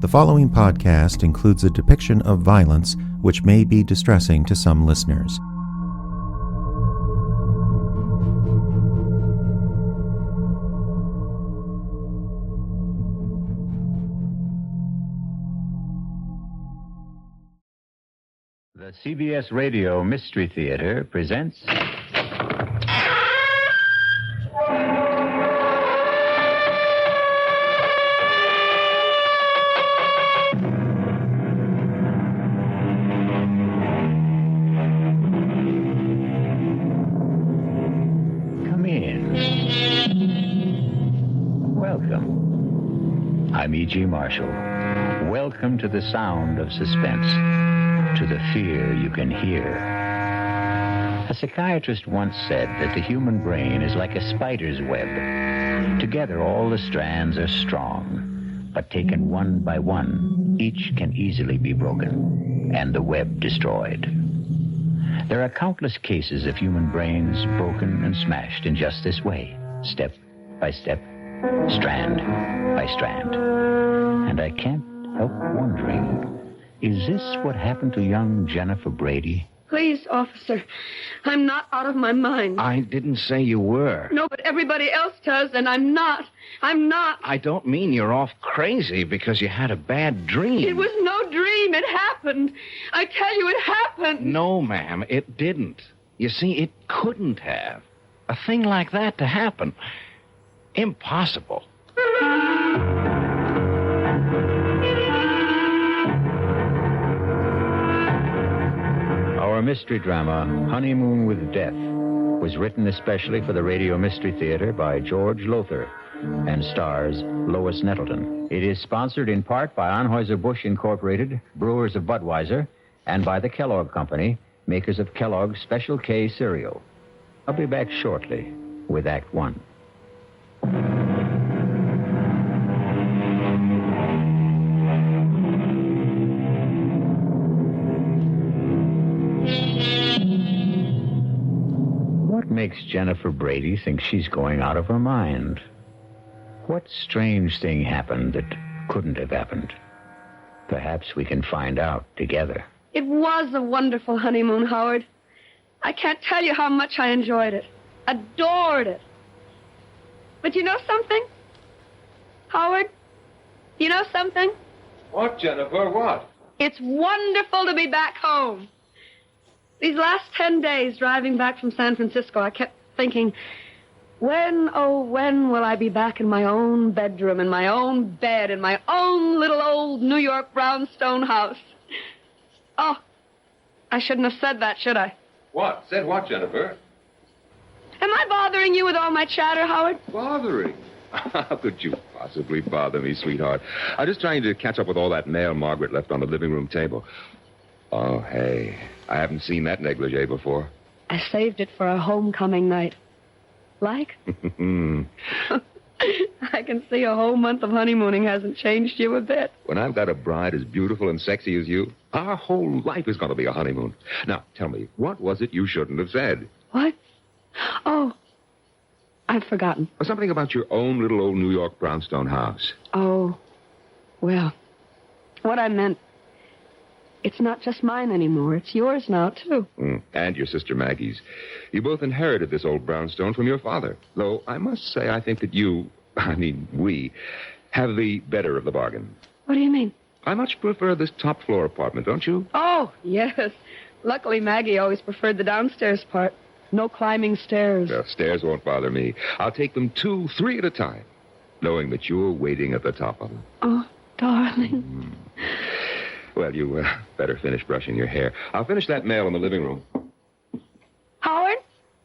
The following podcast includes a depiction of violence which may be distressing to some listeners. The CBS Radio Mystery Theater presents... Come in. Welcome. I'm E.G. Marshall. Welcome to the sound of suspense. To the fear you can hear. A psychiatrist once said that the human brain is like a spider's web. Together, all the strands are strong, but taken one by one, each can easily be broken, and the web destroyed. There are countless cases of human brains broken and smashed in just this way, step by step, strand by strand. And I can't help wondering... is this what happened to young Jennifer Brady? Please, officer, I'm not out of my mind. I didn't say you were. No, but everybody else does, and I'm not. I don't mean you're off crazy because you had a bad dream. It was no dream. It happened. I tell you, it happened. No, ma'am, it didn't. You see, it couldn't have. A thing like that to happen. Impossible. Our mystery drama, Honeymoon with Death, was written especially for the Radio Mystery Theater by George Lothar and stars Lois Nettleton. It is sponsored in part by Anheuser-Busch Incorporated, brewers of Budweiser, and by the Kellogg Company, makers of Kellogg's Special K cereal. I'll be back shortly with Act One. What makes Jennifer Brady think she's going out of her mind? What strange thing happened that couldn't have happened? Perhaps we can find out together. It was a wonderful honeymoon, Howard. I can't tell you how much I enjoyed it. Adored it. But you know something? Howard, you know something? What, Jennifer, what? It's wonderful to be back home. These last 10 days driving back from San Francisco, I kept thinking, when, oh, when will I be back in my own bedroom, in my own bed, in my own little old New York brownstone house? Oh, I shouldn't have said that, should I? What? Said what, Jennifer? Am I bothering you with all my chatter, Howard? Bothering? How could you possibly bother me, sweetheart? I'm just trying to catch up with all that mail Margaret left on the living room table. Oh, hey, I haven't seen that negligee before. I saved it for our homecoming night. Like? I can see a whole month of honeymooning hasn't changed you a bit. When I've got a bride as beautiful and sexy as you, our whole life is going to be a honeymoon. Now, tell me, what was it you shouldn't have said? What? Oh, I've forgotten. Something about your own little old New York brownstone house. Oh, well, what I meant, it's not just mine anymore. It's yours now, too. And your sister Maggie's. You both inherited this old brownstone from your father. Though I must say I think that we, have the better of the bargain. What do you mean? I much prefer this top floor apartment, don't you? Oh, yes. Luckily, Maggie always preferred the downstairs part. No climbing stairs. Well, stairs won't bother me. I'll take them 2, 3 at a time, knowing that you're waiting at the top of them. Oh, darling. Well, you better finish brushing your hair. I'll finish that mail in the living room. Howard?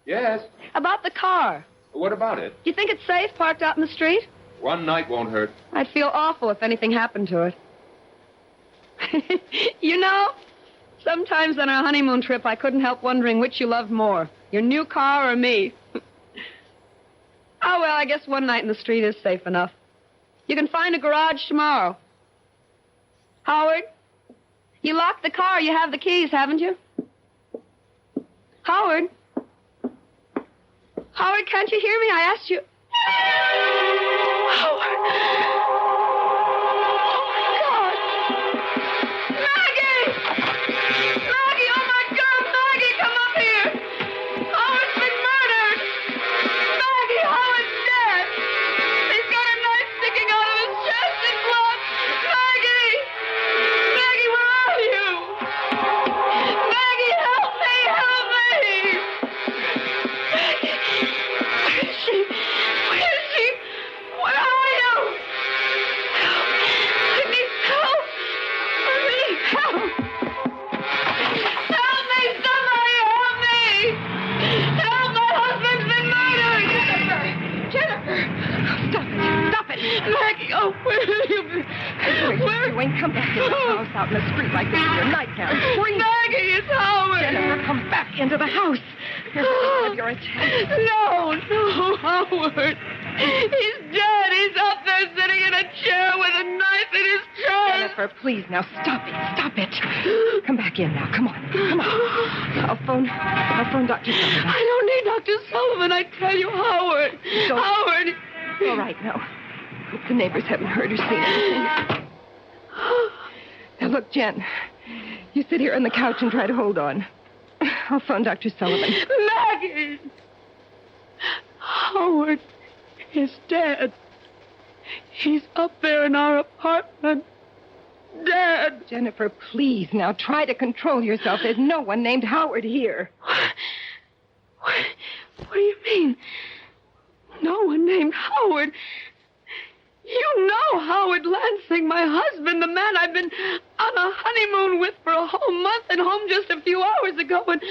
Yes? About the car. What about it? Do you think it's safe parked out in the street? One night won't hurt. I'd feel awful if anything happened to it. You know, sometimes on our honeymoon trip, I couldn't help wondering which you loved more, your new car or me. Oh, well, I guess one night in the street is safe enough. You can find a garage tomorrow. Howard, you locked the car. You have the keys, haven't you? Howard? Howard, can't you hear me? I asked you. Howard. Oh, my God. doing? Come back into the house out in the street like this in your nightgown. Scream. Maggie, it's Howard. Jennifer, come back into the house. Here's one of your attacks. No, Howard. He's dead. He's up there sitting in a chair with a knife in his chest. Jennifer, please, now stop it. Stop it. Come back in now. Come on. Come on. I'll phone Dr. Sullivan. I don't need Dr. Sullivan. I tell you, Howard. So- Howard. All right, now. Hope the neighbors haven't heard or seen anything. Now, look, Jen. You sit here on the couch and try to hold on. I'll phone Dr. Sullivan. Maggie. Howard is dead. He's up there in our apartment. Dead. Jennifer, please, now try to control yourself. There's no one named Howard here. What do you mean? No one named Howard. You know Howard Lansing, my husband, the man I've been on a honeymoon with for a whole month and home just a few hours ago. And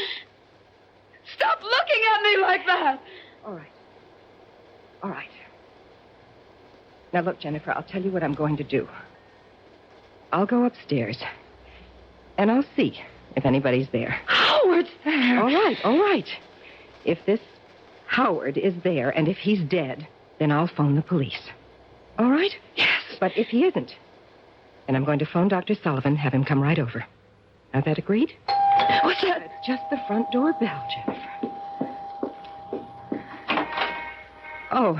stop looking at me like that. All right. All right. Now, look, Jennifer, I'll tell you what I'm going to do. I'll go upstairs, and I'll see if anybody's there. Howard's there. All right. If this Howard is there, and if he's dead, then I'll phone the police. All right? Yes. But if he isn't, then I'm going to phone Dr. Sullivan, have him come right over. Now, that agreed? What's that? It's just the front door bell, Jennifer. Oh,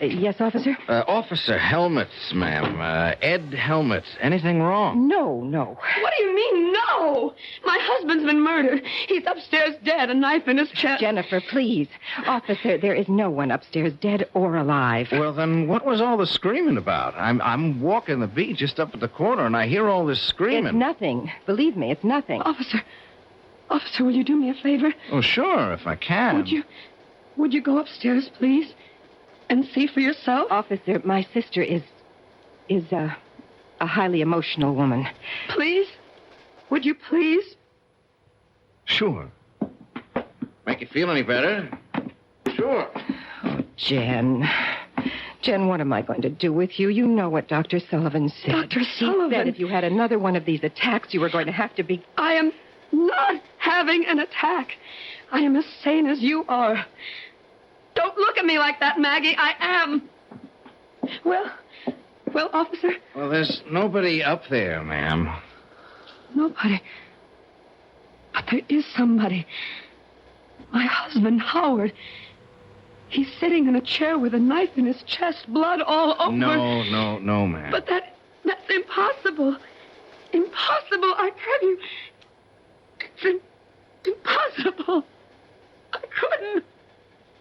yes, officer? Officer Helmets, ma'am. Ed Helmets. Anything wrong? No. What do you mean, no? My husband's been murdered. He's upstairs dead, a knife in his chest. Jennifer, please. Officer, there is no one upstairs, dead or alive. Well, then what was all the screaming about? I'm walking the beat just up at the corner, and I hear all this screaming. It's nothing. Believe me, it's nothing. Officer, will you do me a favor? Oh, sure, if I can. Would you go upstairs, please? And see for yourself? Officer, my sister is a highly emotional woman. Please? Would you please? Sure. Make you feel any better? Sure. Oh, Jen, what am I going to do with you? You know what Dr. Sullivan said. Dr. Sullivan? He said if you had another one of these attacks, you were going to have to be... I am not having an attack. I am as sane as you are. Don't look at me like that, Maggie. I am. Well, officer? Well, there's nobody up there, ma'am. Nobody. But there is somebody. My husband, Howard. He's sitting in a chair with a knife in his chest, blood all over. No, ma'am. But that's impossible. Impossible, I tell you. It's impossible. I couldn't.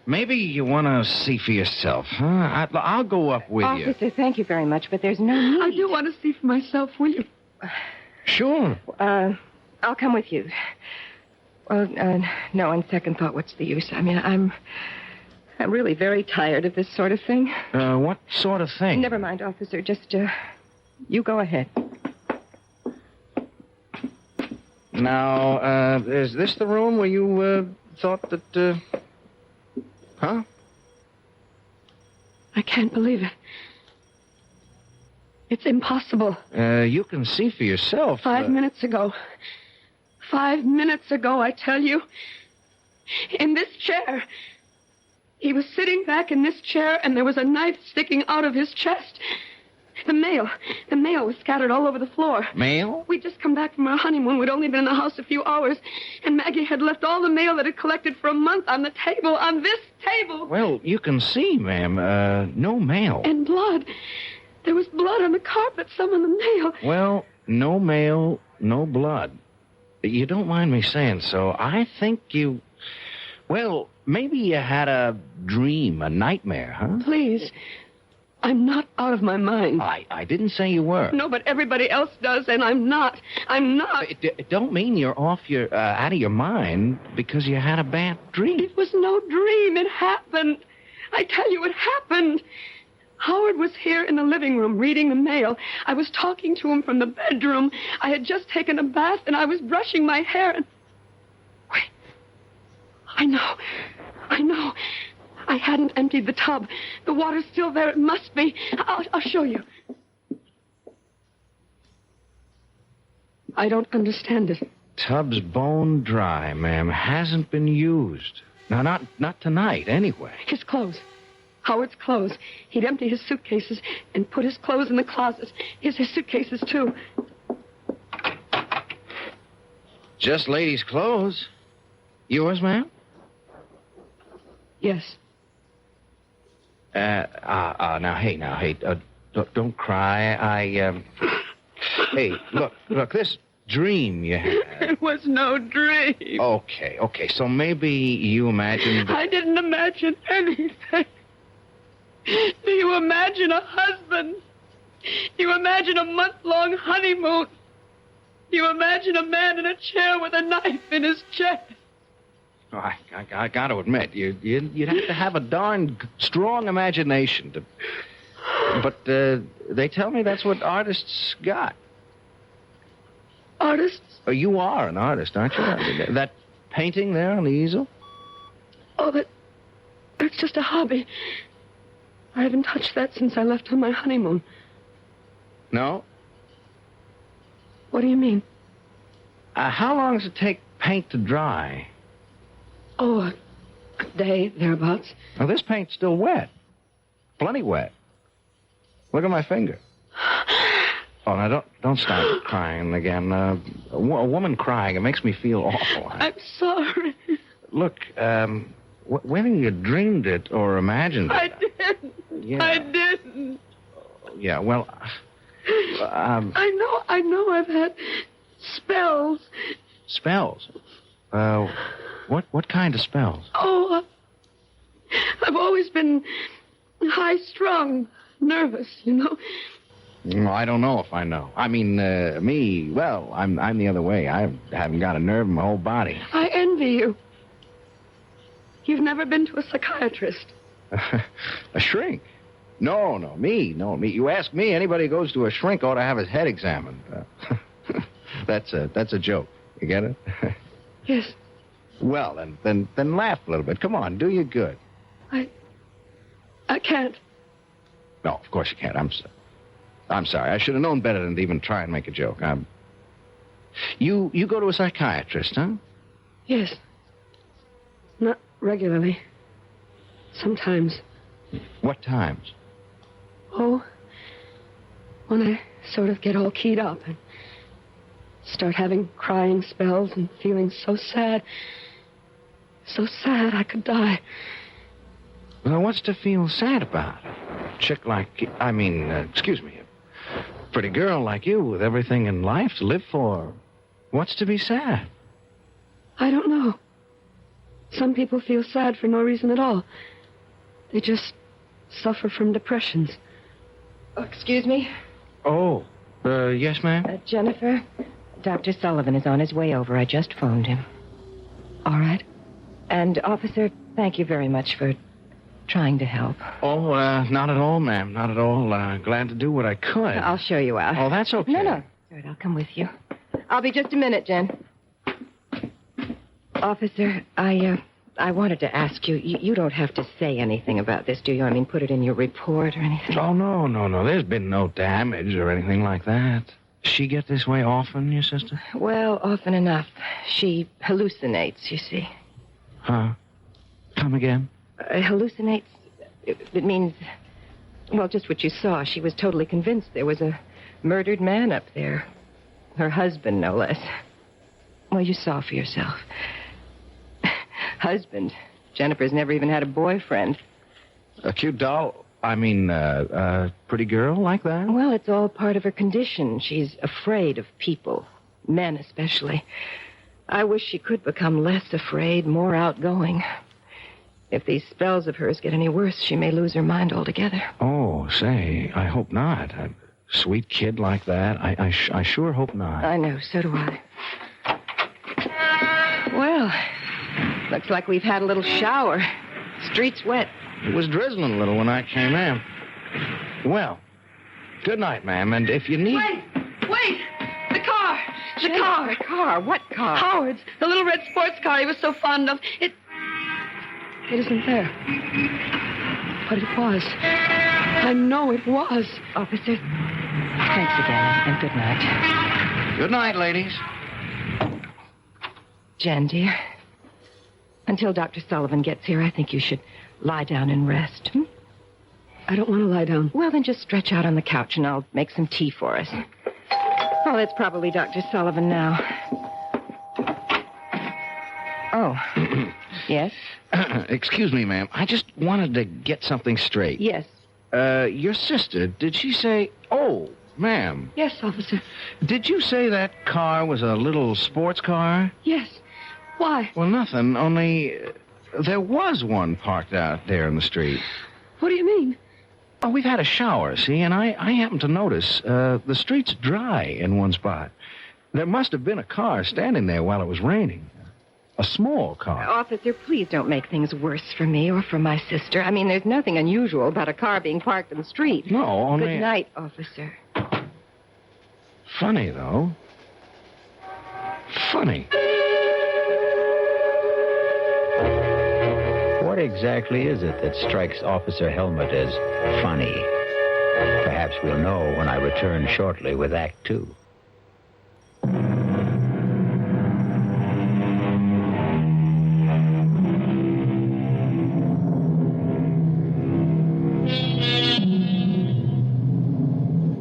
Maybe you want to see for yourself, huh? I'll go up with you. Officer, thank you very much, but there's no need. I do want to see for myself, will you? Sure. I'll come with you. Well, no, on second thought, what's the use? I mean, I'm really very tired of this sort of thing. What sort of thing? Never mind, officer. Just, you go ahead. Now, is this the room where you, thought that, Huh? I can't believe it. It's impossible. You can see for yourself. 5 minutes ago. 5 minutes ago, I tell you. In this chair. He was sitting back in this chair, and there was a knife sticking out of his chest. The mail was scattered all over the floor. Mail? We'd just come back from our honeymoon. We'd only been in the house a few hours. And Maggie had left all the mail that had collected for a month on the table, on this table. Well, you can see, ma'am, no mail. And blood. There was blood on the carpet, some on the mail. Well, no mail, no blood. You don't mind me saying so. I think you... Well, maybe you had a dream, a nightmare, huh? Please. I'm not out of my mind. I didn't say you were. No, but everybody else does, and I'm not. I'm not. It don't mean you're out of your mind because you had a bad dream. It was no dream. It happened. I tell you, it happened. Howard was here in the living room reading the mail. I was talking to him from the bedroom. I had just taken a bath, and I was brushing my hair, and... Wait. I know. I hadn't emptied the tub. The water's still there. It must be. I'll show you. I don't understand it. Tub's bone dry, ma'am. Hasn't been used. Now, not tonight, anyway. His clothes. Howard's clothes. He'd empty his suitcases and put his clothes in the closet. His suitcases, too. Just ladies' clothes. Yours, ma'am? Yes. Now, hey, don't cry. Hey, look, this dream you had. It was no dream. Okay, so maybe you imagined... I didn't imagine anything. Do you imagine a husband? Do you imagine a month-long honeymoon? Do you imagine a man in a chair with a knife in his chest? Oh, I got to admit, you'd have to have a darn strong imagination to... But they tell me that's what artists got. Artists? Oh, you are an artist, aren't you? That painting there on the easel? Oh, that's just a hobby. I haven't touched that since I left on my honeymoon. No? What do you mean? How long does it take paint to dry? Oh, a day, thereabouts. Well, this paint's still wet. Plenty wet. Look at my finger. Oh, now, don't start crying again. A woman crying, it makes me feel awful. I'm sorry. Look, whether you dreamed it or imagined it... I didn't. Yeah. I didn't. Yeah, well... I know I've had spells. Spells? What kind of spells? Oh, I've always been high-strung, nervous, you know. Well, I don't know if I know. I mean, me, well, I'm the other way. I haven't got a nerve in my whole body. I envy you. You've never been to a psychiatrist. A shrink? No, me. You ask me, anybody who goes to a shrink ought to have his head examined. That's a joke. You get it? Yes. Well, then laugh a little bit. Come on, do you good. I can't. No, of course you can't. I'm sorry. I should have known better than to even try and make a joke. You go to a psychiatrist, huh? Yes. Not regularly. Sometimes. What times? Oh, when I sort of get all keyed up and start having crying spells and feeling so sad I could die. Well, what's to feel sad about? A chick like... excuse me. A pretty girl like you with everything in life to live for. What's to be sad? I don't know. Some people feel sad for no reason at all. They just suffer from depressions. Oh, excuse me? Oh, yes, ma'am? Jennifer, Dr. Sullivan is on his way over. I just phoned him. All right. And, officer, thank you very much for trying to help. Oh, not at all, ma'am. Not at all. Glad to do what I could. I'll show you out. Oh, that's okay. No. All right, I'll come with you. I'll be just a minute, Jen. Officer, I wanted to ask you, you don't have to say anything about this, do you? I mean, put it in your report or anything? Oh, no. There's been no damage or anything like that. She get this way often, your sister? Well, often enough. She hallucinates, you see. Huh? Come again? Hallucinates, it means, well, just what you saw. She was totally convinced there was a murdered man up there. Her husband, no less. Well, you saw for yourself. Husband. Jennifer's never even had a boyfriend. A cute doll? A pretty girl like that? Well, it's all part of her condition. She's afraid of people. Men, especially. I wish she could become less afraid, more outgoing. If these spells of hers get any worse, she may lose her mind altogether. Oh, say, I hope not. A sweet kid like that, I sure hope not. I know, so do I. Well, looks like we've had a little shower. Street's wet. It was drizzling a little when I came in. Well, good night, ma'am, and if you need... Wait! The car! The car! The car? What car? Howard's. The little red sports car he was so fond of. It isn't there. But it was. I know it was. Officer, thanks again, and good night. Good night, ladies. Jen, dear, until Dr. Sullivan gets here, I think you should lie down and rest. I don't want to lie down. Well, then just stretch out on the couch and I'll make some tea for us. Oh, that's probably Dr. Sullivan now. Oh. Yes? Excuse me, ma'am. I just wanted to get something straight. Yes. Your sister, did she say... Oh, ma'am. Yes, officer. Did you say that car was a little sports car? Yes. Why? Well, nothing, only there was one parked out there in the street. What do you mean? Oh, we've had a shower, see, and I happened to notice the street's dry in one spot. There must have been a car standing there while it was raining. A small car. Officer, please don't make things worse for me or for my sister. I mean, there's nothing unusual about a car being parked in the street. No, only... Good night, officer. Funny, though. Funny. What exactly is it that strikes Officer Helmut as funny? Perhaps we'll know when I return shortly with Act 2.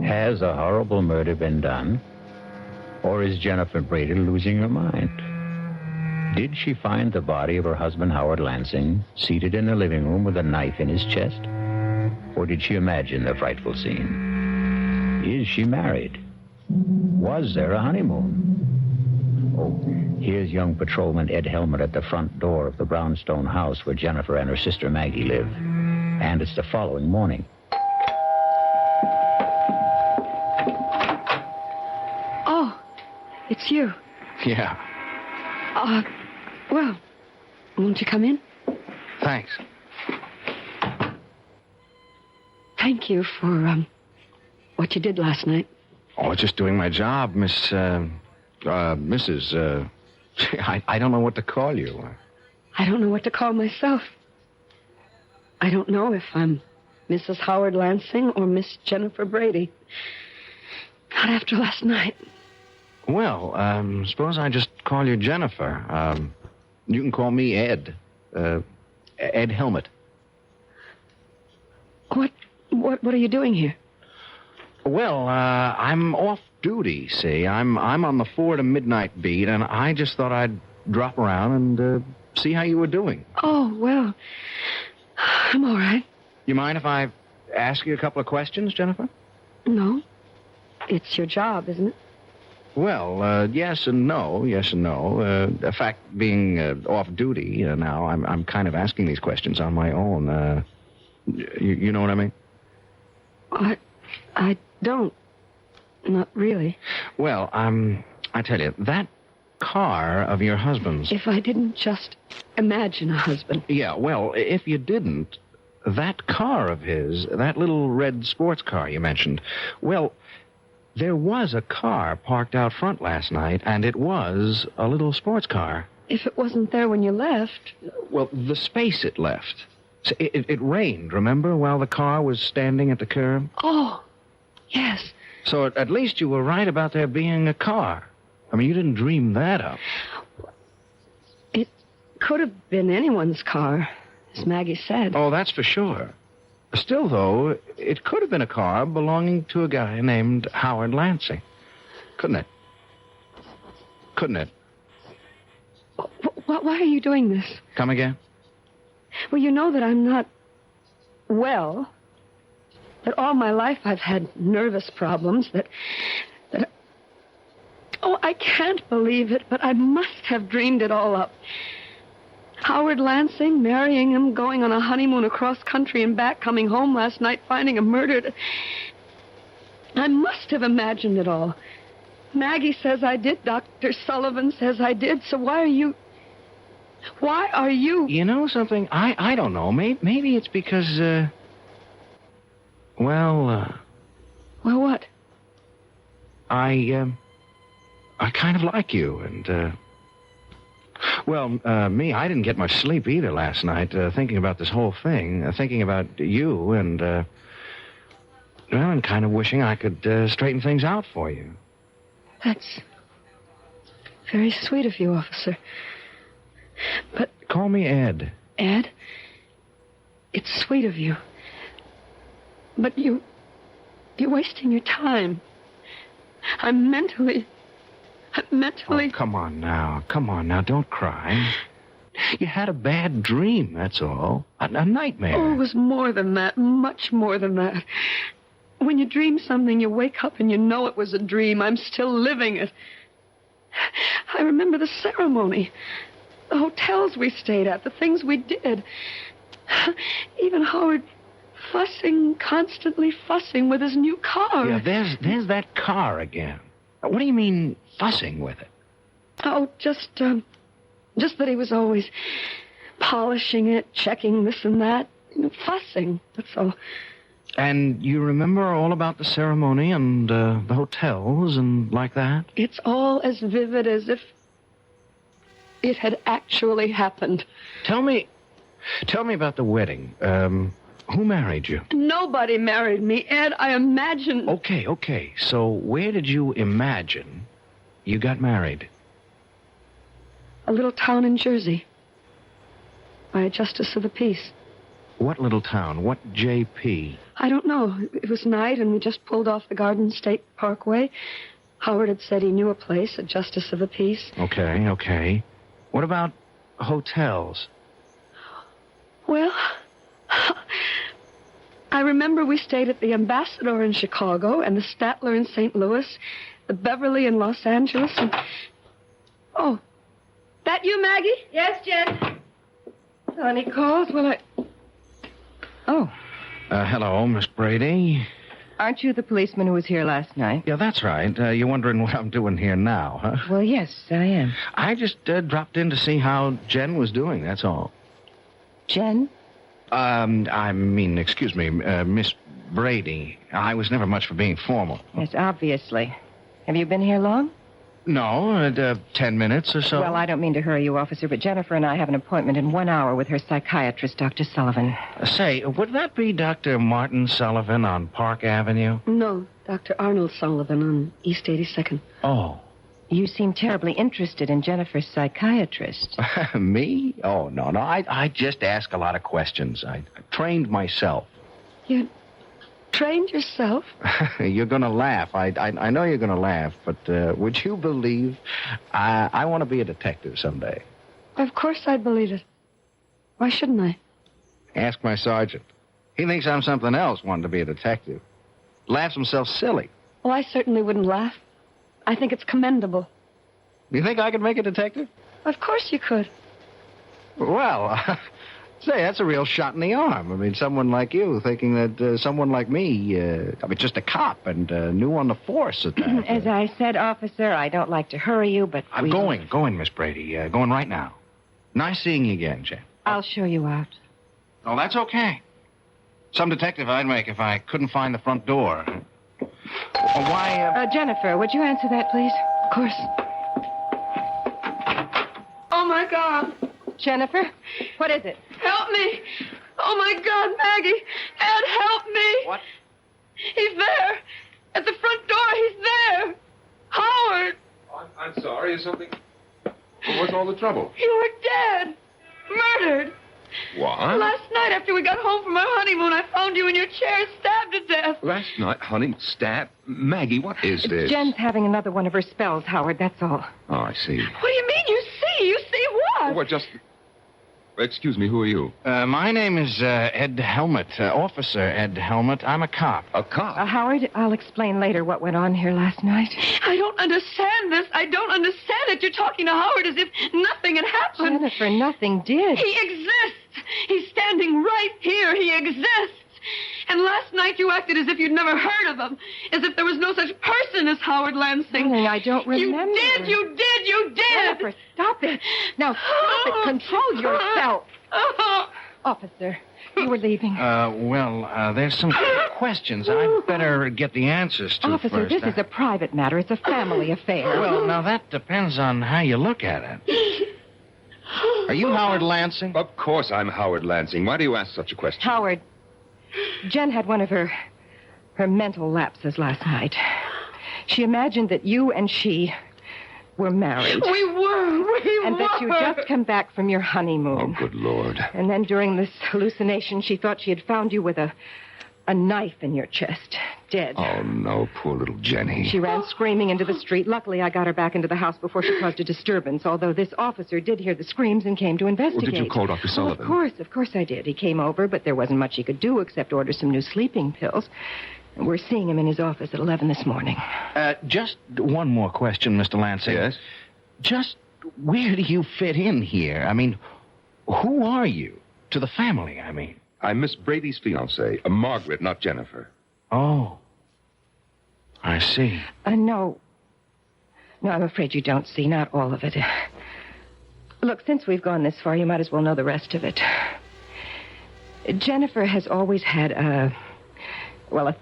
Has a horrible murder been done? Or is Jennifer Brady losing her mind? Did she find the body of her husband, Howard Lansing, seated in the living room with a knife in his chest? Or did she imagine the frightful scene? Is she married? Was there a honeymoon? Oh, here's young patrolman Ed Helmut at the front door of the brownstone house where Jennifer and her sister Maggie live. And it's the following morning. Oh, it's you. Yeah. Well, won't you come in? Thanks. Thank you for, what you did last night. Oh, just doing my job, Mrs. I don't know what to call you. I don't know what to call myself. I don't know if I'm Mrs. Howard Lansing or Miss Jennifer Brady. Not after last night. Well, suppose I just call you Jennifer. You can call me Ed. Ed Helmut. What are you doing here? Well, I'm off duty, see. I'm on the 4 to midnight beat, and I just thought I'd drop around and see how you were doing. Oh, well, I'm all right. You mind if I ask you a couple of questions, Jennifer? No. It's your job, isn't it? Well, yes and no. In fact, being off duty now, I'm kind of asking these questions on my own. You know what I mean? I don't. Not really. Well, I tell you, that car of your husband's... If I didn't just imagine a husband. Yeah, well, if you didn't, that car of his, that little red sports car you mentioned, well... There was a car parked out front last night, and it was a little sports car. If it wasn't there when you left... Well, the space it left. It rained, remember, while the car was standing at the curb? Oh, yes. So at least you were right about there being a car. I mean, you didn't dream that up. It could have been anyone's car, as Maggie said. Oh, that's for sure. Still, though, it could have been a car belonging to a guy named Howard Lansing. Couldn't it? Couldn't it? Why are you doing this? Come again? Well, you know that I'm not well. That all my life I've had nervous problems. Oh, I can't believe it, but I must have dreamed it all up. Howard Lansing, marrying him, going on a honeymoon across country and back, coming home last night, finding him murdered. I must have imagined it all. Maggie says I did. Dr. Sullivan says I did. So why are you... You know something? I don't know. Maybe it's because, Well, what? I kind of like you, and, me, I didn't get much sleep either last night, thinking about this whole thing, thinking about you, and kind of wishing I could straighten things out for you. That's very sweet of you, officer. But... Call me Ed. Ed? It's sweet of you. But you're wasting your time. I'm mentally... Oh, come on now. Don't cry. You had a bad dream, that's all. A nightmare. Oh, it was more than that. Much more than that. When you dream something, you wake up and you know it was a dream. I'm still living it. I remember the ceremony. The hotels we stayed at. The things we did. Even Howard constantly fussing with his new car. Yeah, there's that car again. What do you mean, fussing with it? Oh, just that he was always polishing it, checking this and that. Fussing, that's all. And you remember all about the ceremony and the hotels and like that? It's all as vivid as if it had actually happened. Tell me about the wedding. Who married you? Nobody married me, Ed. I imagined... Okay. So where did you imagine you got married? A little town in Jersey. By a justice of the peace. What little town? What JP? I don't know. It was night, and we just pulled off the Garden State Parkway. Howard had said he knew a place, a justice of the peace. Okay. What about hotels? Well... I remember we stayed at the Ambassador in Chicago and the Statler in St. Louis, the Beverly in Los Angeles, and... Oh, that you, Maggie? Yes, Jen. Any calls? Well, Oh. Hello, Miss Brady. Aren't you the policeman who was here last night? Yeah, that's right. You're wondering what I'm doing here now, huh? Well, yes, I am. I just dropped in to see how Jen was doing, that's all. Jen? Excuse me, Miss Brady. I was never much for being formal. Yes, obviously. Have you been here long? No, 10 minutes or so. Well, I don't mean to hurry you, officer, but Jennifer and I have an appointment in 1 hour with her psychiatrist, Dr. Sullivan. Say, would that be Dr. Martin Sullivan on Park Avenue? No, Dr. Arnold Sullivan on East 82nd. Oh. You seem terribly interested in Jennifer's psychiatrist. Me? Oh, no. I just ask a lot of questions. I trained myself. You trained yourself? You're going to laugh. I know you're going to laugh, but would you believe I want to be a detective someday? Of course I'd believe it. Why shouldn't I? Ask my sergeant. He thinks I'm something else wanting to be a detective. Laughs himself silly. Well, I certainly wouldn't laugh. I think it's commendable. You think I could make a detective? Of course you could. Well, say, that's a real shot in the arm. I mean, someone like you thinking that someone like me, just a cop and new on the force at that. As I said, officer, I don't like to hurry you, but I'm going, Miss Brady. Going right now. Nice seeing you again, Jen. I'll show you out. Oh, that's okay. Some detective I'd make if I couldn't find the front door. Why, Jennifer, would you answer that, please? Of course. Oh, my God. Jennifer, what is it? Help me. Oh, my God, Maggie. Ed, help me. What? He's there. At the front door, he's there. Howard. Oh, I'm sorry. Is something... What's all the trouble? You were dead. Murdered. What? Last night after we got home from our honeymoon, I found you in your chair, stabbed to death. Last night, honey, Maggie, what is this? Jen's having another one of her spells, Howard, that's all. Oh, I see. What do you mean you see? You see what? What, just... Excuse me, who are you? My name is Ed Helmut, Officer Ed Helmut. I'm a cop. A cop? Howard, I'll explain later what went on here last night. I don't understand this. I don't understand it. You're talking to Howard as if nothing had happened. Jennifer, nothing did. He exists. He's standing right here. He exists. And last night you acted as if you'd never heard of him. As if there was no such person as Howard Lansing. Darling, I don't remember. You did. Jennifer, stop it. Now, stop it. Control yourself. Officer, you were leaving. There's some questions I'd better get the answers to Officer, first. this is a private matter. It's a family affair. Well, now that depends on how you look at it. Are you Howard Lansing? Of course I'm Howard Lansing. Why do you ask such a question? Howard, Jen had one of her mental lapses last night. She imagined that you and she were married. We were. And that you'd just come back from your honeymoon. Oh, good Lord. And then during this hallucination, she thought she had found you with a knife in your chest, dead. Oh, no, poor little Jenny. She ran screaming into the street. Luckily, I got her back into the house before she caused a disturbance, although this officer did hear the screams and came to investigate. Well, did you call Dr. Sullivan? Of course I did. He came over, but there wasn't much he could do except order some new sleeping pills. And we're seeing him in his office at 11 this morning. Just one more question, Mr. Lansing. Yes? Just where do you fit in here? I mean, who are you? To the family, I mean. I'm Miss Brady's fiancée, Margaret, not Jennifer. Oh. I see. No, I'm afraid you don't see. Not all of it. Look, since we've gone this far, you might as well know the rest of it. Jennifer has always had a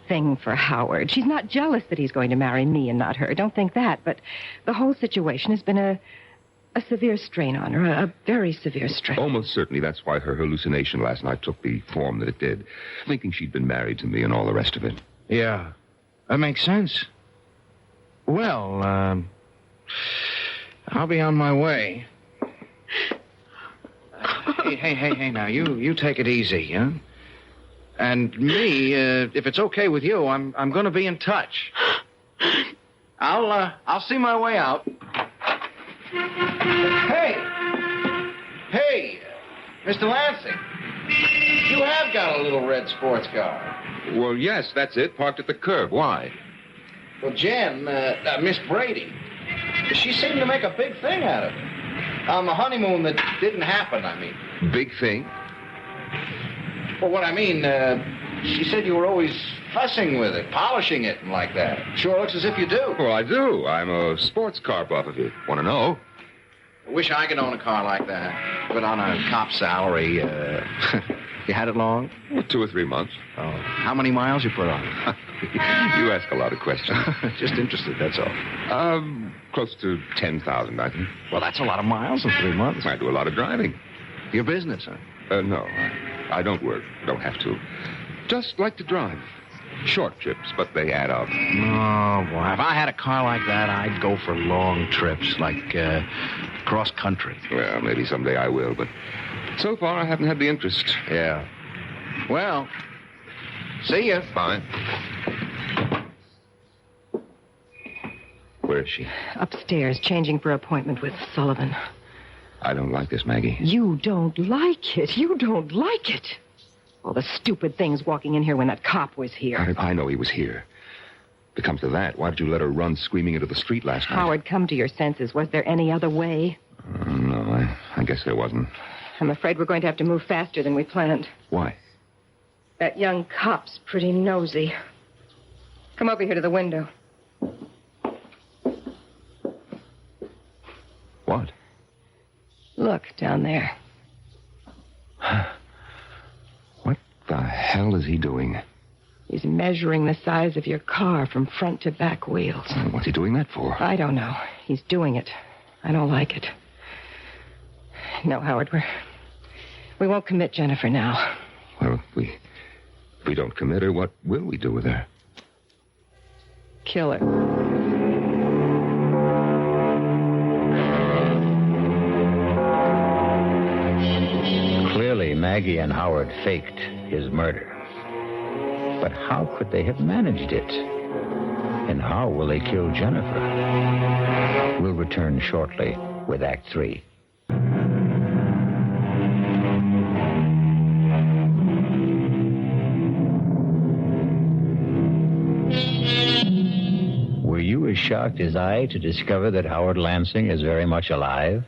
thing for Howard. She's not jealous that he's going to marry me and not her. Don't think that. But the whole situation has been a severe strain on her, a very severe strain. Almost certainly that's why her hallucination last night took the form that it did, thinking she'd been married to me and all the rest of it. Yeah, that makes sense. Well, I'll be on my way. Hey, now, you take it easy, huh? And me, if it's okay with you, I'm going to be in touch. I'll see my way out. Hey, Mr. Lansing, you have got a little red sports car. Well, yes, that's it, parked at the curb. Why? Well, Jen, Miss Brady, she seemed to make a big thing out of it. On the honeymoon that didn't happen, I mean. Big thing? Well, what I mean, she said you were always fussing with it, polishing it and like that. Sure looks as if you do. Well, I do. I'm a sports car buff, if you want to know. I wish I could own a car like that, but on a cop salary. You had it long? 2 or 3 months. Oh. How many miles you put on it? You ask a lot of questions. Just interested, that's all. Close to 10,000, I think. Well, that's a lot of miles in 3 months. I do a lot of driving. Your business, huh? No, I don't work. Don't have to. Just like to drive. Short trips, but they add up. Oh, boy. If I had a car like that, I'd go for long trips, like cross country. Well, maybe someday I will, but so far I haven't had the interest. Yeah. Well, see ya. Bye. Where is she? Upstairs, changing for appointment with Sullivan. I don't like this, Maggie. You don't like it. You don't like it. All the stupid things walking in here when that cop was here. I know he was here. If it comes to that, why did you let her run screaming into the street last night? Howard, come to your senses. Was there any other way? No, I guess there wasn't. I'm afraid we're going to have to move faster than we planned. Why? That young cop's pretty nosy. Come over here to the window. What? Look, down there. What the hell is he doing? He's measuring the size of your car from front to back wheels. What's he doing that for? I don't know. He's doing it. I don't like it. No, Howard, we won't commit Jennifer now. Well, if we don't commit her, what will we do with her? Kill her. Clearly, Maggie and Howard faked his murder. But how could they have managed it? And how will they kill Jennifer? We'll return shortly with Act 3. Were you as shocked as I to discover that Howard Lansing is very much alive?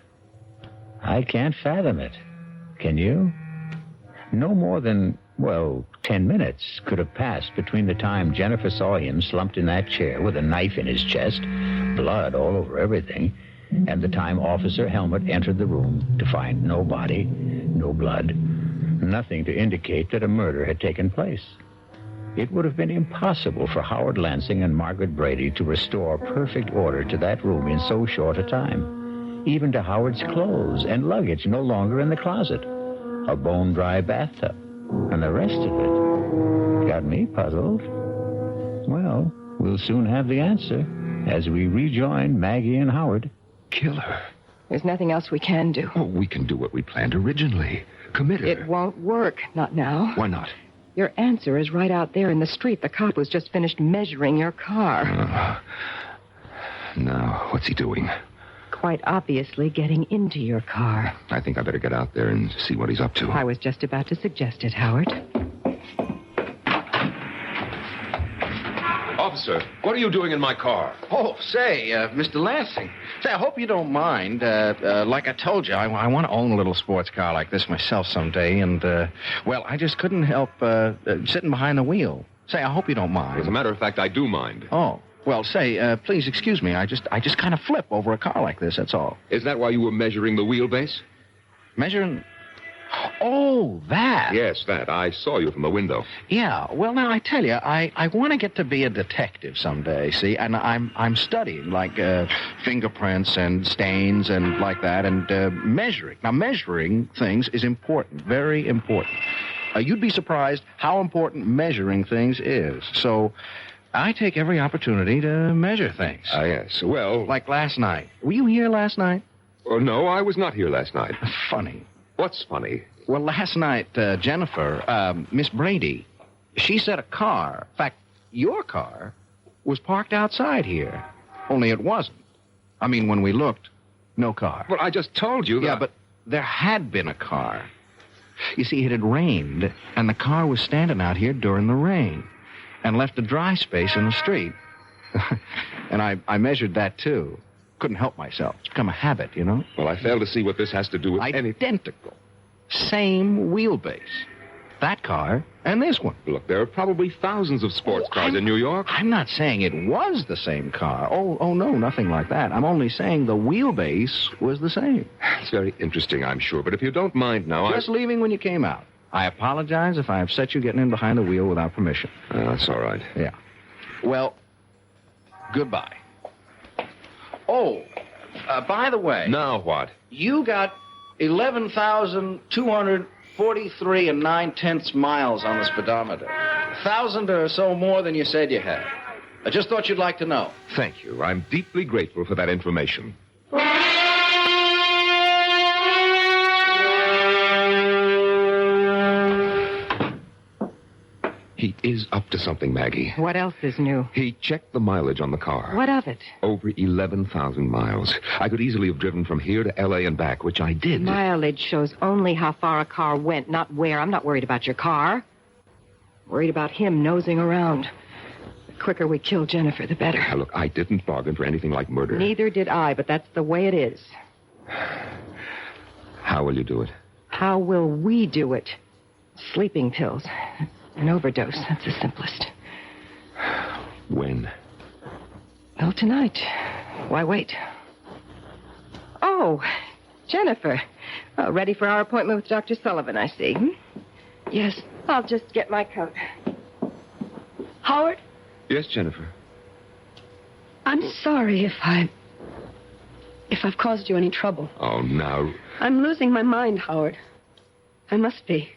I can't fathom it. Can you? No more than, 10 minutes could have passed between the time Jennifer saw him slumped in that chair with a knife in his chest, blood all over everything, and the time Officer Helmut entered the room to find no body, no blood, nothing to indicate that a murder had taken place. It would have been impossible for Howard Lansing and Margaret Brady to restore perfect order to that room in so short a time. Even to Howard's clothes and luggage no longer in the closet. A bone-dry bathtub. And the rest of it got me puzzled. Well, We'll soon have the answer as we rejoin Maggie and Howard. Kill her. There's nothing else we can do. Oh, we can do what we planned originally. Commit her. It won't work. Not now. Why not? Your answer is right out there in the street. The cop was just finished measuring your car. Now, what's he doing? Quite obviously getting into your car. I think I better get out there and see what he's up to. I was just about to suggest it, Howard. Officer, what are you doing in my car? Oh, say, Mr. Lansing. Say, I hope you don't mind. Like I told you, I want to own a little sports car like this myself someday, and, well, I just couldn't help sitting behind the wheel. Say, I hope you don't mind. As a matter of fact, I do mind. Oh, well, say, please excuse me. I just kind of flip over a car like this, that's all. Is that why you were measuring the wheelbase? Measuring... Oh, that. Yes, that. I saw you from the window. Yeah, well, now, I tell you, I want to get to be a detective someday, see? And I'm studying, like, fingerprints and stains and like that, and measuring. Now, measuring things is important, very important. You'd be surprised how important measuring things is. So I take every opportunity to measure things. Yes. Well... Like last night. Were you here last night? Oh, no, I was not here last night. Funny. What's funny? Well, last night, Jennifer, Miss Brady, she said a car, in fact, your car, was parked outside here. Only it wasn't. I mean, when we looked, no car. Well, I just told you that... Yeah, but there had been a car. You see, it had rained, and the car was standing out here during the rain and left a dry space in the street. And I measured that, too. Couldn't help myself. It's become a habit, you know? Well, I fail to see what this has to do with anything. Identical. Same wheelbase. That car and this one. Look, there are probably thousands of sports cars in New York. I'm not saying it was the same car. Oh, no, nothing like that. I'm only saying the wheelbase was the same. It's very interesting, I'm sure. But if you don't mind now, Just leaving when you came out. I apologize if I upset you getting in behind the wheel without permission. That's all right. Yeah. Well, goodbye. Oh, by the way... Now what? You got 11,243 and 9/10 miles on the speedometer. 1,000 or so more than you said you had. I just thought you'd like to know. Thank you. I'm deeply grateful for that information. He is up to something, Maggie. What else is new? He checked the mileage on the car. What of it? Over 11,000 miles. I could easily have driven from here to L.A. and back, which I did. Mileage shows only how far a car went, not where. I'm not worried about your car. I'm worried about him nosing around. The quicker we kill Jennifer, the better. Now, look, I didn't bargain for anything like murder. Neither did I, but that's the way it is. How will you do it? How will we do it? Sleeping pills. An overdose. That's the simplest. When? Well, tonight. Why wait? Oh, Jennifer. Oh, ready for our appointment with Dr. Sullivan, I see. Yes, I'll just get my coat. Howard? Yes, Jennifer. I'm sorry if I've caused you any trouble. Oh, now... I'm losing my mind, Howard. I must be.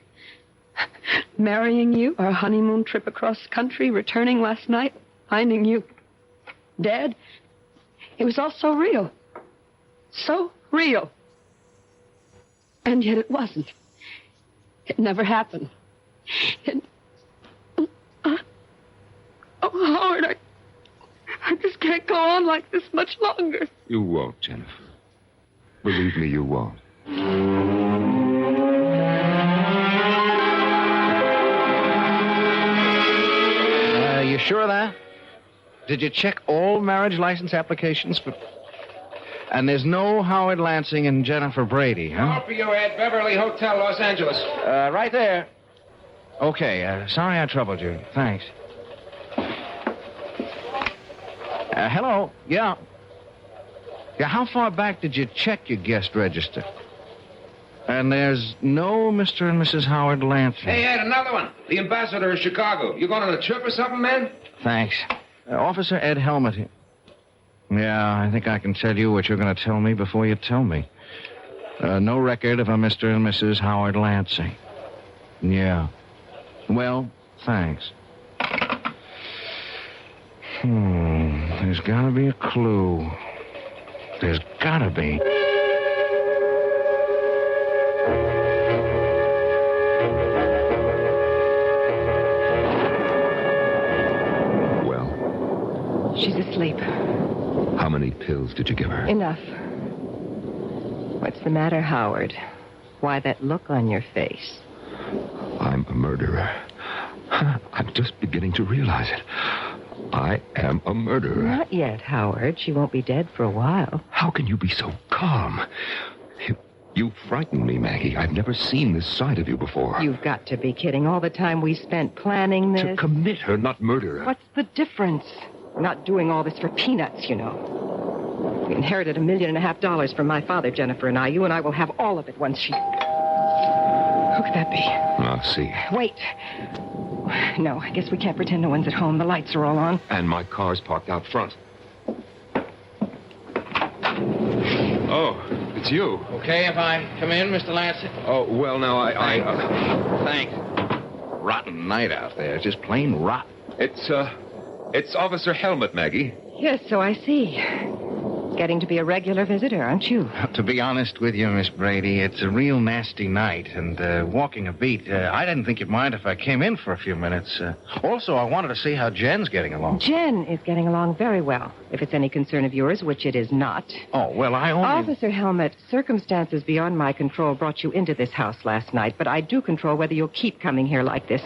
Marrying you, our honeymoon trip across country, returning last night, finding you dead. It was all so real. So real. And yet it wasn't. It never happened. Oh, Howard, I just can't go on like this much longer. You won't, Jennifer. Believe me, you won't. You sure of that? Did you check all marriage license applications? And there's no Howard Lansing and Jennifer Brady, huh? Call for you at Beverly Hotel, Los Angeles. Right there. Okay, sorry I troubled you. Thanks. Hello? Yeah. Yeah, how far back did you check your guest register? And there's no Mr. and Mrs. Howard Lansing. Hey, Ed, another one. The ambassador of Chicago. You going on a trip or something, man? Thanks. Officer Ed Helmut here. Yeah, I think I can tell you what you're going to tell me before you tell me. No record of a Mr. and Mrs. Howard Lansing. Yeah. Well, thanks. There's gotta be a clue. There's gotta be. Well, She's asleep. how many pills did you give her? Enough. What's the matter, Howard? Why that look on your face? I'm a murderer. I'm just beginning to realize it. I am a murderer. Not yet, Howard. She won't be dead for a while. How can you be so calm? You frighten me, Maggie. I've never seen this side of you before. You've got to be kidding. All the time we spent planning this. To commit her, not murder her. What's the difference? We're not doing all this for peanuts, you know. We inherited $1.5 million from my father, Jennifer and I. You and I will have all of it once she... Who could that be? I'll see. Wait. No, I guess we can't pretend no one's at home. The lights are all on. And my car's parked out front. Oh, it's you. Okay if I come in, Mr. Lancet? Oh, well, now, Thanks. Rotten night out there. Just plain rotten. It's Officer Helmet, Maggie. Yes, so I see. Getting to be a regular visitor, aren't you? To be honest with you, Miss Brady, it's a real nasty night, and walking a beat, I didn't think you'd mind if I came in for a few minutes. Also, I wanted to see how Jen's getting along. Jen is getting along very well, if it's any concern of yours, which it is not. Oh, well, I only... Officer Helmet, circumstances beyond my control brought you into this house last night, but I do control whether you'll keep coming here like this.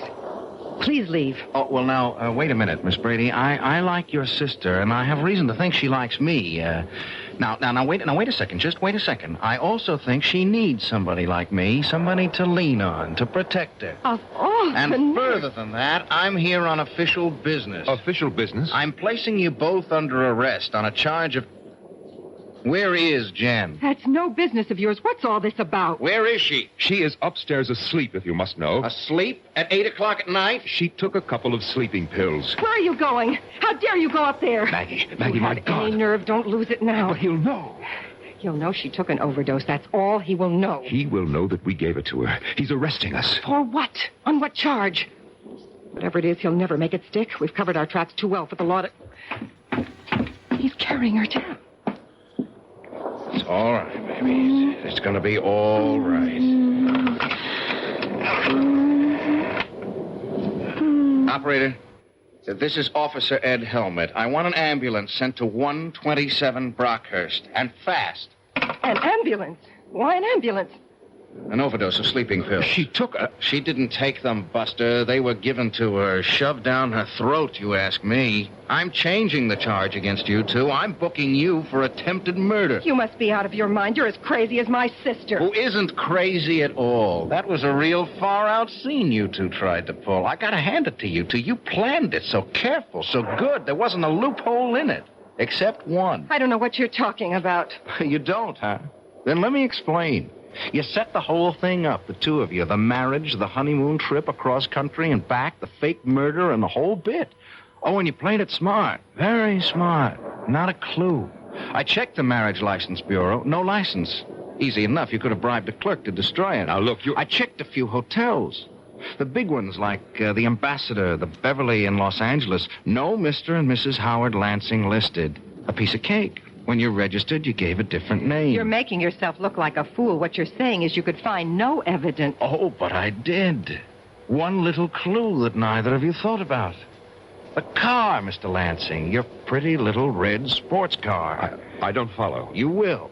Please leave. Oh, well, now, wait a minute, Miss Brady. I like your sister, and I have reason to think she likes me. Now, wait a second. Just wait a second. I also think she needs somebody like me, somebody to lean on, to protect her. Of all And further than that, I'm here on official business. Official business? I'm placing you both under arrest on a charge of... Where is Jen? That's no business of yours. What's all this about? Where is she? She is upstairs asleep, if you must know. Asleep at 8 o'clock at night? She took a couple of sleeping pills. Where are you going? How dare you go up there? Maggie, You my have God. any nerve, don't lose it now. But he'll know. He'll know she took an overdose. That's all he will know. He will know that we gave it to her. He's arresting us. For what? On what charge? Whatever it is, he'll never make it stick. We've covered our tracks too well for the law to... He's carrying her down. It's all right, baby. It's going to be all right. Operator, this is Officer Ed Helmet. I want an ambulance sent to 127 Brockhurst, and fast. An ambulance? Why an ambulance? An overdose of sleeping pills. She took a... She didn't take them, Buster. They were given to her, shoved down her throat, you ask me. I'm changing the charge against you two. I'm booking you for attempted murder. You must be out of your mind. You're as crazy as my sister. Who isn't crazy at all. That was a real far-out scene you two tried to pull. I gotta hand it to you two. You planned it so careful, so good. There wasn't a loophole in it. Except one. I don't know what you're talking about. You don't, huh? Then let me explain. You set the whole thing up, the two of you. The marriage, the honeymoon trip across country and back, the fake murder, and the whole bit. Oh, and you played it smart. Very smart. Not a clue. I checked the marriage license bureau. No license. Easy enough. You could have bribed a clerk to destroy it. Now, look, I checked a few hotels. The big ones like the Ambassador, the Beverly in Los Angeles. No Mr. and Mrs. Howard Lansing listed. A piece of cake. When you registered, you gave a different name. You're making yourself look like a fool. What you're saying is you could find no evidence. Oh, but I did. One little clue that neither of you thought about. The car, Mr. Lansing. Your pretty little red sports car. I don't follow. You will.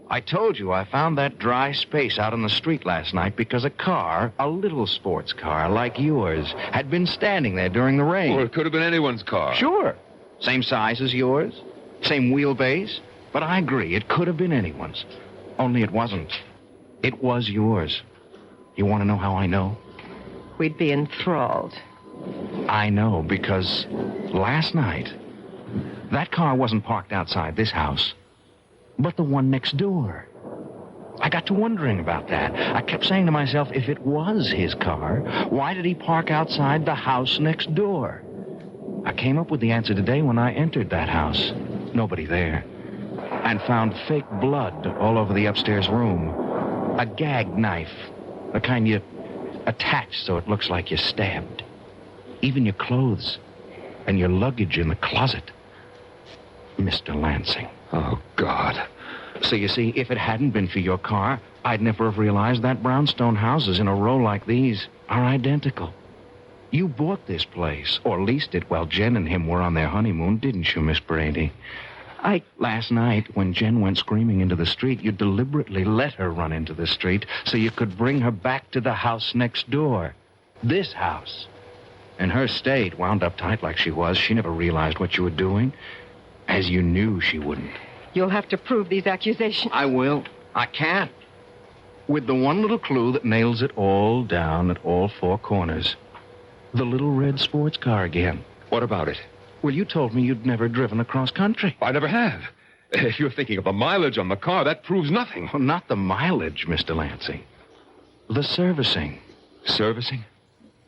I told you I found that dry space out on the street last night because a car, a little sports car like yours, had been standing there during the rain. Well, it could have been anyone's car. Sure. Same size as yours. Same wheelbase. But I agree, it could have been anyone's. Only it wasn't. It was yours. You want to know how I know? We'd be enthralled. I know, because last night, that car wasn't parked outside this house, but the one next door. I got to wondering about that. I kept saying to myself, if it was his car, why did he park outside the house next door? I came up with the answer today when I entered that house. Nobody there. And found fake blood all over the upstairs room. A gag knife. The kind you attach so it looks like you're stabbed. Even your clothes. and your luggage in the closet. Mr. Lansing. Oh, God. So you see, if it hadn't been for your car, I'd never have realized that brownstone houses in a row like these are identical. You bought this place, or leased it while Jen and him were on their honeymoon, didn't you, Miss Brady? Last night, when Jen went screaming into the street, you deliberately let her run into the street so you could bring her back to the house next door. This house. In her state, wound up tight like she was, she never realized what you were doing, as you knew she wouldn't. You'll have to prove these accusations. I will. I can't. With the one little clue that nails it all down at all four corners. The little red sports car again. What about it? Well, you told me you'd never driven across country. I never have. If you're thinking of the mileage on the car, that proves nothing. Well, not the mileage, Mr. Lansing. The servicing. Servicing?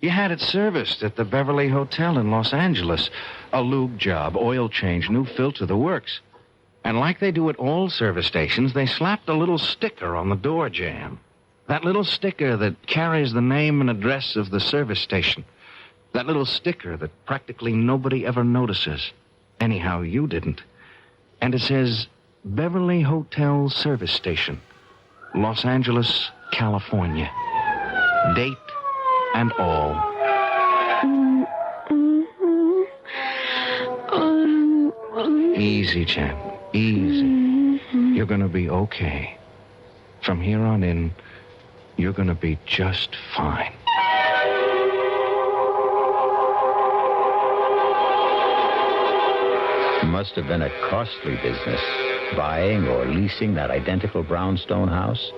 You had it serviced at the Beverly Hotel in Los Angeles. A lube job, oil change, new filter, the works. And like they do at all service stations, they slapped a little sticker on the door jamb. That little sticker that carries the name and address of the service station. That little sticker that practically nobody ever notices. Anyhow, you didn't. And it says, Beverly Hotel Service Station, Los Angeles, California. Date and all. Easy, Jen. Easy. You're going to be okay. From here on in, you're going to be just fine. Must have been a costly business, buying or leasing that identical brownstone house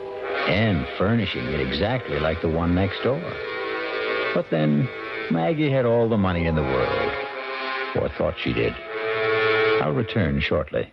and furnishing it exactly like the one next door. But then Maggie had all the money in the world, or thought she did. I'll return shortly.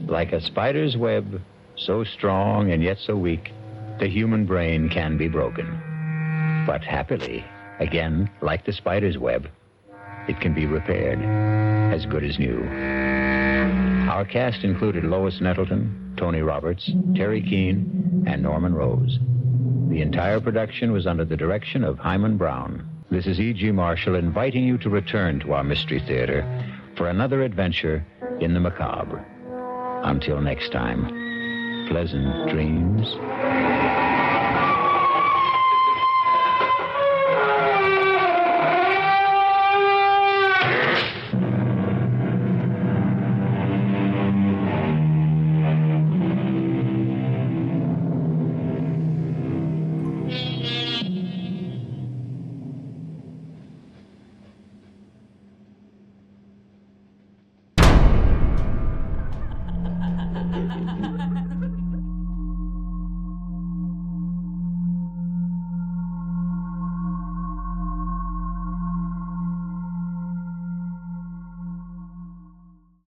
Like a spider's web, so strong and yet so weak, the human brain can be broken. But happily, again, like the spider's web, it can be repaired, as good as new. Our cast included Lois Nettleton, Tony Roberts, Terry Keane, and Norman Rose. The entire production was under the direction of Hyman Brown. This is E.G. Marshall inviting you to return to our Mystery Theater for another adventure in the macabre. Until next time, pleasant dreams.